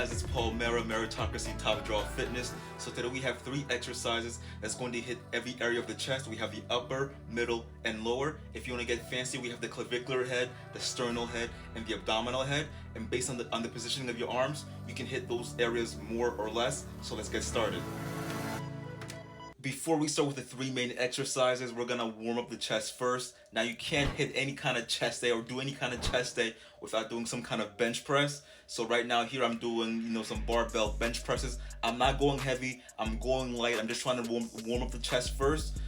guys, it's Paul Mera, Meritocracy Top Draw Fitness. So today we have 3 exercises that's going to hit every area of the chest. We have the upper, middle, and lower. If you want to get fancy, we have the clavicular head, the sternal head, and the abdominal head. And based on the positioning of your arms, you can hit those areas more or less. So let's get started. Before we start with the 3 main exercises, we're gonna warm up the chest first. Now you can't hit any kind of chest day or do any kind of chest day without doing some kind of bench press. So right now here I'm doing, some barbell bench presses. I'm not going heavy, I'm going light. I'm just trying to warm up the chest first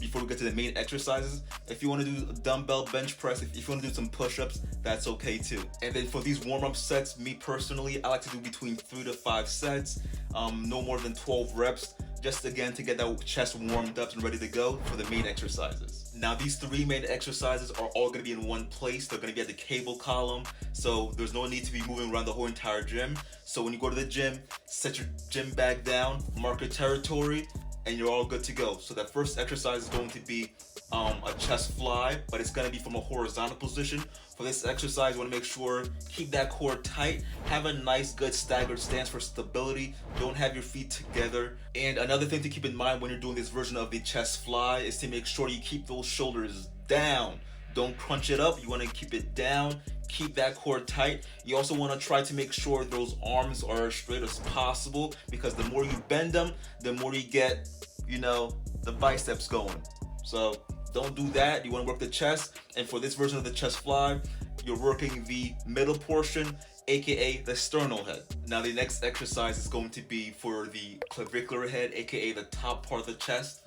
before we get to the main exercises. If you want to do a dumbbell bench press, if you want to do some push-ups, that's okay too. And then for these warm-up sets, me personally, I like to do between 3 to 5 sets, no more than 12 reps. Just again to get that chest warmed up and ready to go for the main exercises. Now these 3 main exercises are all going to be in one place. They're going to be at the cable column, so there's no need to be moving around the whole entire gym. So when you go to the gym, set your gym bag down, mark your territory, and you're all good to go. So that first exercise is going to be a chest fly, but it's going to be from a horizontal position. For this exercise, you want to make sure, keep that core tight, have a nice good staggered stance for stability, don't have your feet together. And another thing to keep in mind when you're doing this version of the chest fly is to make sure you keep those shoulders down. Don't crunch it up, you want to keep it down, keep that core tight. You also want to try to make sure those arms are as straight as possible, because the more you bend them, the more you get, the biceps going. So don't do that. You want to work the chest. And for this version of the chest fly, you're working the middle portion, aka the sternal head. Now the next exercise is going to be for the clavicular head, aka the top part of the chest.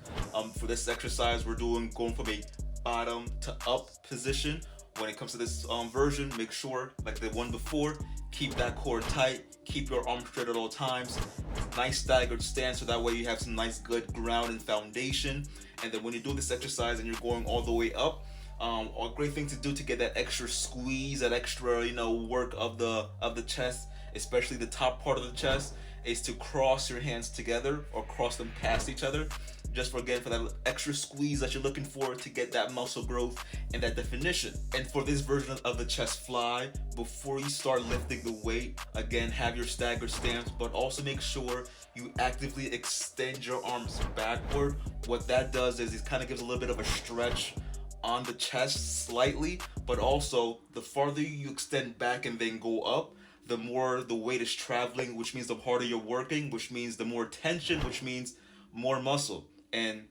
For this exercise, we're going from a bottom to up position. When it comes to this version, make sure, like the one before, keep that core tight, keep your arms straight at all times, nice staggered stance, so that way you have some nice good ground and foundation. And then when you do this exercise and you're going all the way up, a great thing to do to get that extra squeeze, that extra work of the chest, especially the top part of the chest, is to cross your hands together or cross them past each other, just for that extra squeeze that you're looking for to get that muscle growth and that definition. And for this version of the chest fly, before you start lifting the weight, again, have your staggered stance, but also make sure you actively extend your arms backward. What that does is it kind of gives a little bit of a stretch on the chest slightly, but also the farther you extend back and then go up, the more the weight is traveling, which means the harder you're working, which means the more tension, which means more muscle. And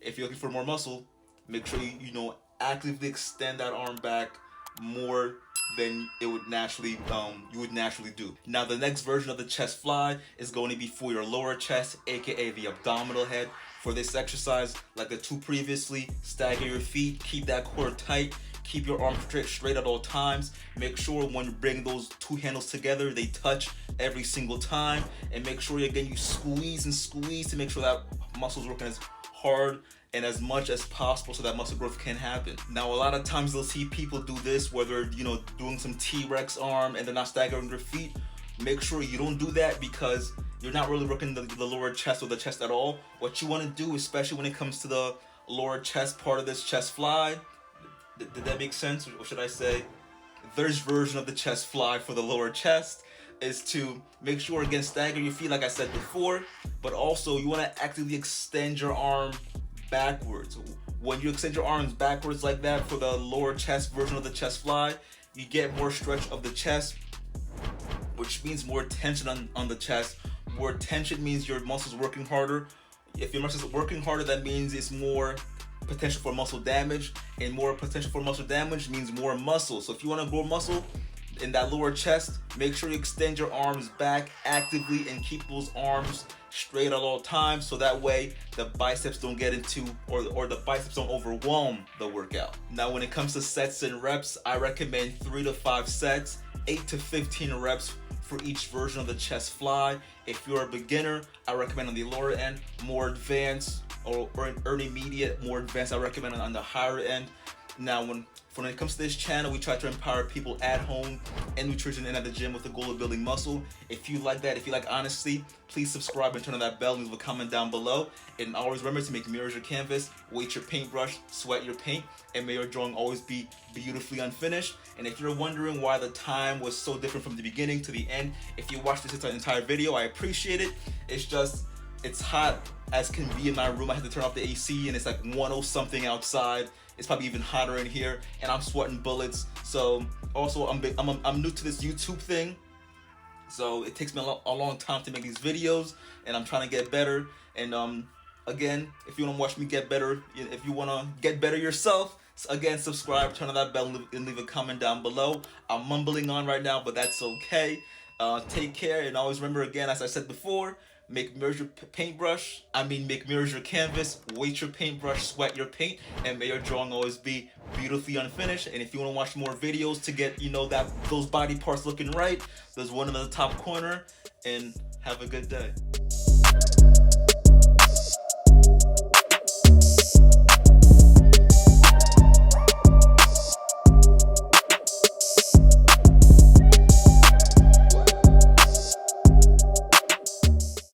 if you're looking for more muscle, make sure you actively extend that arm back more than it would naturally do. Now the next version of the chest fly is going to be for your lower chest, aka the abdominal head. For this exercise, like the 2 previously, stagger your feet, keep that core tight, keep your arms straight at all times. Make sure when you bring those 2 handles together, they touch every single time. And make sure, again, you squeeze and squeeze to make sure that muscle's working as hard and as much as possible so that muscle growth can happen. Now, a lot of times you'll see people do this, whether, doing some T-Rex arm and they're not staggering their feet. Make sure you don't do that, because you're not really working the lower chest or the chest at all. What you want to do, especially when it comes to the lower chest part of this chest fly, did that make sense? Or should I say, this version of the chest fly for the lower chest is to make sure, again, stagger your feet like I said before, but also you want to actively extend your arm backwards. When you extend your arms backwards like that for the lower chest version of the chest fly, you get more stretch of the chest, which means more tension on the chest. More tension means your muscles working harder. If your muscles are working harder, that means it's more potential for muscle damage, and more potential for muscle damage means more muscle. So if you want to grow muscle in that lower chest, make sure you extend your arms back actively and keep those arms straight at all times, so that way the biceps don't get into or the biceps don't overwhelm the workout. Now when it comes to sets and reps, I recommend 3 to 5 sets, 8 to 15 reps for each version of the chest fly. If you're a beginner, I recommend on the lower end. More advanced or intermediate, more advanced, I recommend on the higher end. Now, when it comes to this channel, we try to empower people at home and nutrition and at the gym with the goal of building muscle. If you like that, if you like honesty, please subscribe and turn on that bell and leave a comment down below. And always remember to make mirrors your canvas, weight your paintbrush, sweat your paint, and may your drawing always be beautifully unfinished. And if you're wondering why the time was so different from the beginning to the end, if you watched this entire video, I appreciate it. It's just, it's hot as can be in my room. I had to turn off the AC and it's like 10 something outside. It's probably even hotter in here and I'm sweating bullets. So also I'm new to this YouTube thing. So it takes me a long time to make these videos and I'm trying to get better. And again, if you want to watch me get better, if you want to get better yourself, again, subscribe, turn on that bell and leave a comment down below. I'm mumbling on right now, but that's okay. Take care and always remember, again, as I said before, make mirrors your paintbrush. Make mirrors your canvas, weight your paintbrush, sweat your paint, and may your drawing always be beautifully unfinished. And if you want to watch more videos to get, those body parts looking right, there's one in the top corner. And have a good day.